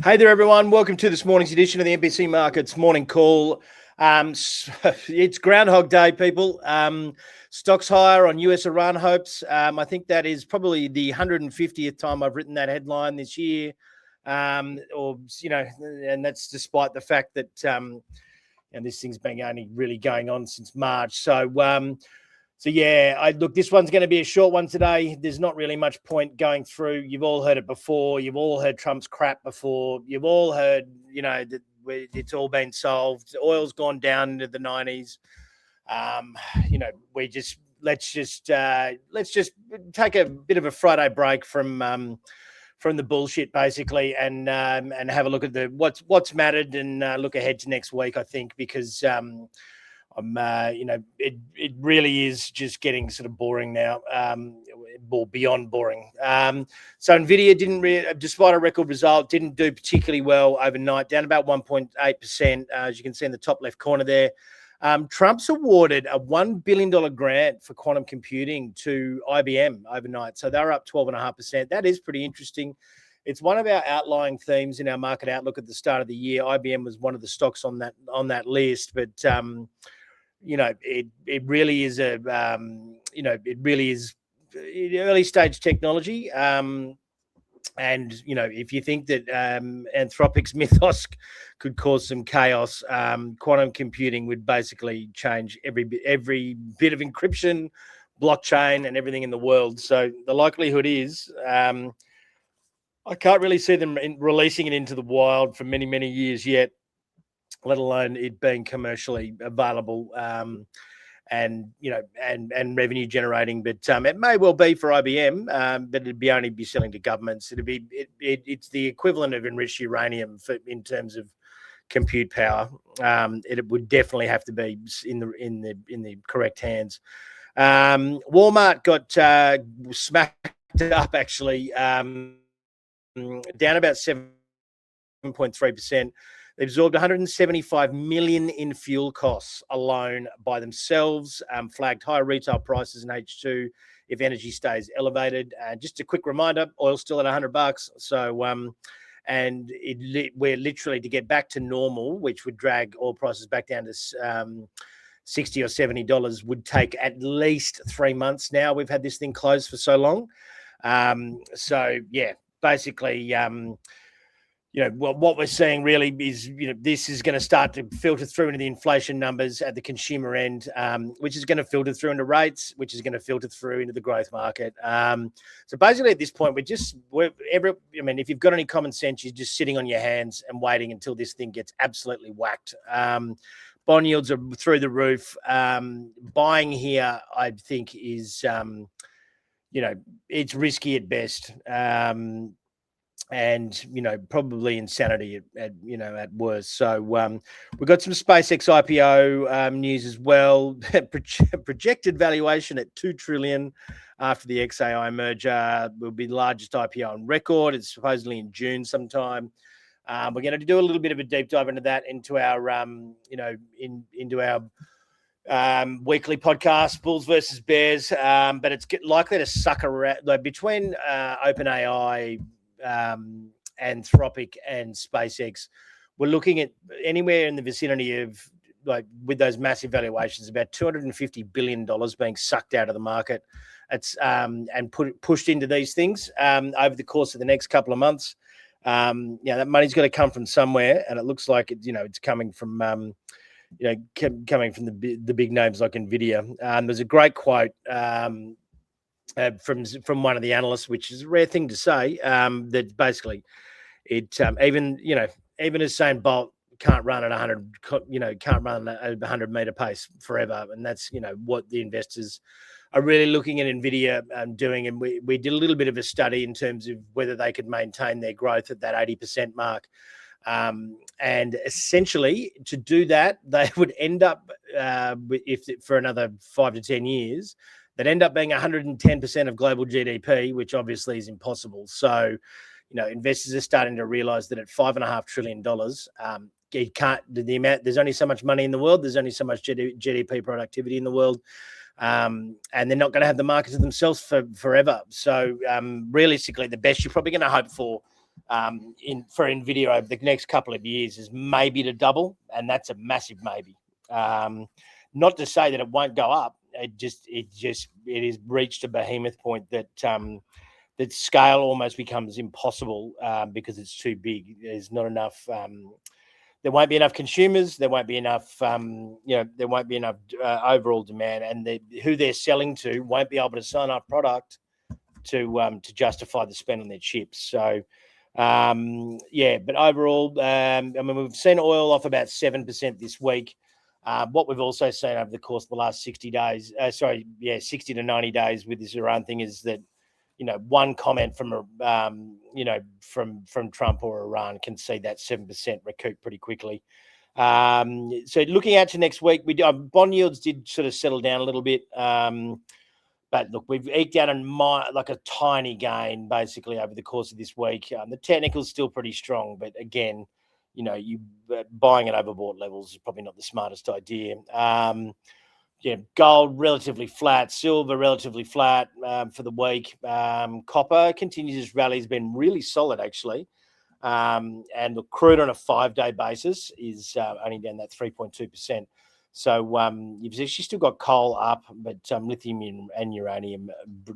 Hey there, everyone. Welcome to this morning's edition of the NBC Markets Morning Call. It's Groundhog Day, people. Stocks higher on US Iran hopes. I think that is probably the 150th time I've written that headline this year. And that's despite the fact that this thing's been only really going on since March. Look, this one's going to be a short one today. There's not really much point going through. You've all heard it before. You've all heard Trump's crap before. You've all heard, that it's all been solved. Oil's gone down into the 90s. Let's just take a bit of a Friday break from the bullshit, basically, and have a look at what's mattered and look ahead to next week. I think because. It really is just getting sort of boring now, or beyond boring. So Nvidia despite a record result, didn't do particularly well overnight, down about 1.8%, as you can see in the top left corner there. Trump's awarded a $1 billion grant for quantum computing to IBM overnight, so they're up 12.5%. That is pretty interesting. It's one of our outlying themes in our market outlook at the start of the year. IBM was one of the stocks on that list, but it really is early stage technology. If you think that Anthropic's mythos could cause some chaos, quantum computing would basically change every bit of encryption, blockchain, and everything in the world. So the likelihood is, I can't really see them releasing it into the wild for many, many years yet, let alone it being commercially available and revenue generating. But it may well be for IBM, but it'd be only selling to governments. It's the equivalent of enriched uranium in terms of compute power. It would definitely have to be in the correct hands. Walmart got smacked up actually, down about 7.3%. They absorbed 175 million in fuel costs alone by themselves, flagged higher retail prices in H2 if energy stays elevated. Just a quick reminder, oil's still at $100. So, we're literally to get back to normal, which would drag oil prices back down to $60 or $70, would take at least 3 months now. We've had this thing closed for so long. Basically, what we're seeing really is, this is going to start to filter through into the inflation numbers at the consumer end, which is going to filter through into rates, which is going to filter through into the growth market. So basically at this point, if you've got any common sense, you're just sitting on your hands and waiting until this thing gets absolutely whacked. Bond yields are through the roof. Buying here, I think, is, it's risky at best. Probably insanity at worst. So we've got some SpaceX IPO news as well. Projected valuation at $2 trillion after the XAI merger. Will be the largest IPO on record. It's supposedly in June sometime. We're going to do a little bit of a deep dive into that, into our weekly podcast, Bulls versus Bears. But it's likely to suck around between OpenAI, Anthropic and SpaceX. We're looking at anywhere in the vicinity of, with those massive valuations, about $250 billion being sucked out of the market. It's and pushed into these things over the course of the next couple of months. That money's got to come from somewhere, and it looks like it's coming from coming from the big names like Nvidia. There's a great quote from one of the analysts, which is a rare thing to say, that basically it even Usain Bolt can't run at 100 meter pace forever, and that's what the investors are really looking at Nvidia doing. And we did a little bit of a study in terms of whether they could maintain their growth at that 80% mark. And essentially, to do that, they would end up, for another 5 to 10 years, they'd end up being 110% of global GDP, which obviously is impossible. So, investors are starting to realize that at $5.5 trillion, it can't. There's only so much money in the world. There's only so much GDP productivity in the world. And they're not going to have the market to themselves forever. So realistically, the best you're probably going to hope for for Nvidia over the next couple of years is maybe to double, and that's a massive maybe. Not to say that it won't go up. It has reached a behemoth point that that scale almost becomes impossible because it's too big. There's not enough. There won't be enough consumers. There won't be enough. There won't be enough overall demand, and who they're selling to won't be able to sell enough product to justify the spend on their chips. So, but overall, we've seen oil off about 7% this week. What we've also seen over the course of the last 60 days, 60 to 90 days with this Iran thing is that, one comment from Trump or Iran can see that 7% recoup pretty quickly. So looking out to next week, bond yields did sort of settle down a little bit. But look, we've eked out a tiny gain basically over the course of this week. The technical's still pretty strong, but again, buying at overbought levels is probably not the smartest idea. Gold relatively flat, silver relatively flat for the week. Copper continues its rally, has been really solid actually. And the crude on a 5-day basis is only down that 3.2%. So you've actually still got coal up, but lithium and uranium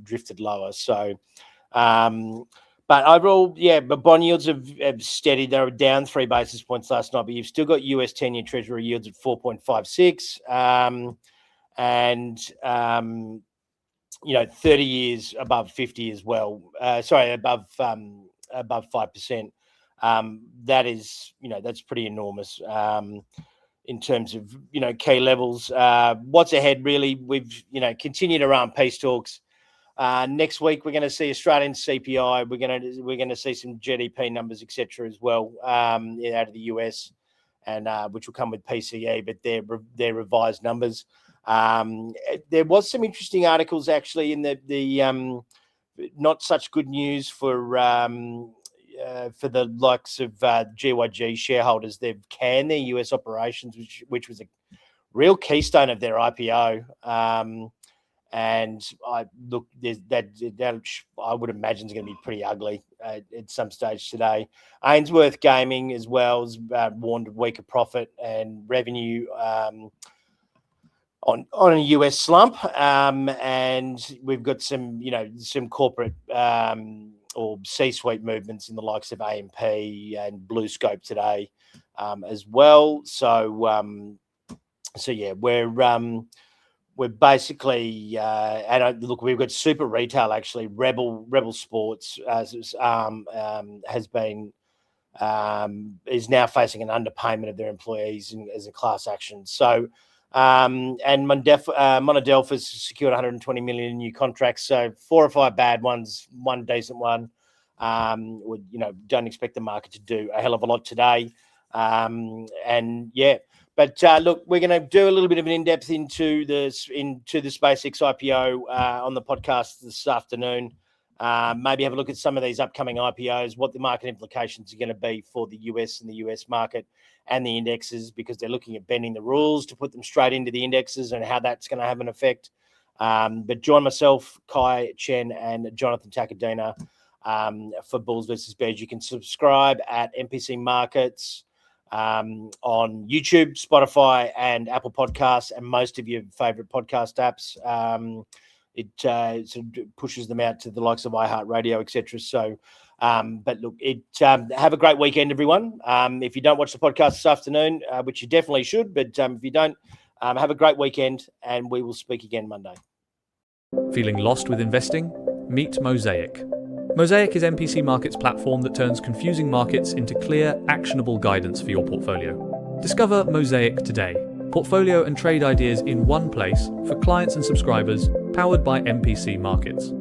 drifted lower. So, but overall, but bond yields have steadied. They were down 3 basis points last night, but you've still got US 10-year Treasury yields at 4.56, and 30 years above 50 as well. Above 5%. That is, that's pretty enormous. In terms of key levels, what's ahead really? We've continued around peace talks. Next week we're going to see Australian CPI. We're going to see some GDP numbers, etc. as well out of the US, and which will come with PCE, but they're revised numbers. There was some interesting articles actually in the not such good news for the likes of GYG shareholders. They've canned their US operations, which was a real keystone of their IPO. And I would imagine is going to be pretty ugly at some stage today. Ainsworth Gaming as well has warned of weaker profit and revenue on a US slump. And we've got some corporate or C-suite movements in the likes of AMP and BlueScope today as well. So we're basically and look, we've got super retail actually. Rebel Sports has been is now facing an underpayment of their employees as a class action. So and Monadelphous has secured 120 million in new contracts. So 4 or 5 bad ones, one decent one. Don't expect the market to do a hell of a lot today. But look, we're going to do a little bit of an in-depth into the SpaceX IPO on the podcast this afternoon. Maybe have a look at some of these upcoming IPOs, what the market implications are going to be for the US and the US market and the indexes, because they're looking at bending the rules to put them straight into the indexes and how that's going to have an effect. But join myself, Kai Chen, and Jonathan Takadina for Bulls versus Bears. You can subscribe at MPC Markets on YouTube, Spotify, and Apple Podcasts, and most of your favorite podcast apps. It sort of pushes them out to the likes of iHeartRadio, etc. So, but look, have a great weekend, everyone. If you don't watch the podcast this afternoon, which you definitely should, but if you don't, have a great weekend, and we will speak again Monday. Feeling lost with investing? Meet Mosaic. Mosaic is MPC Markets' platform that turns confusing markets into clear, actionable guidance for your portfolio. Discover Mosaic today. Portfolio and trade ideas in one place for clients and subscribers, powered by MPC Markets.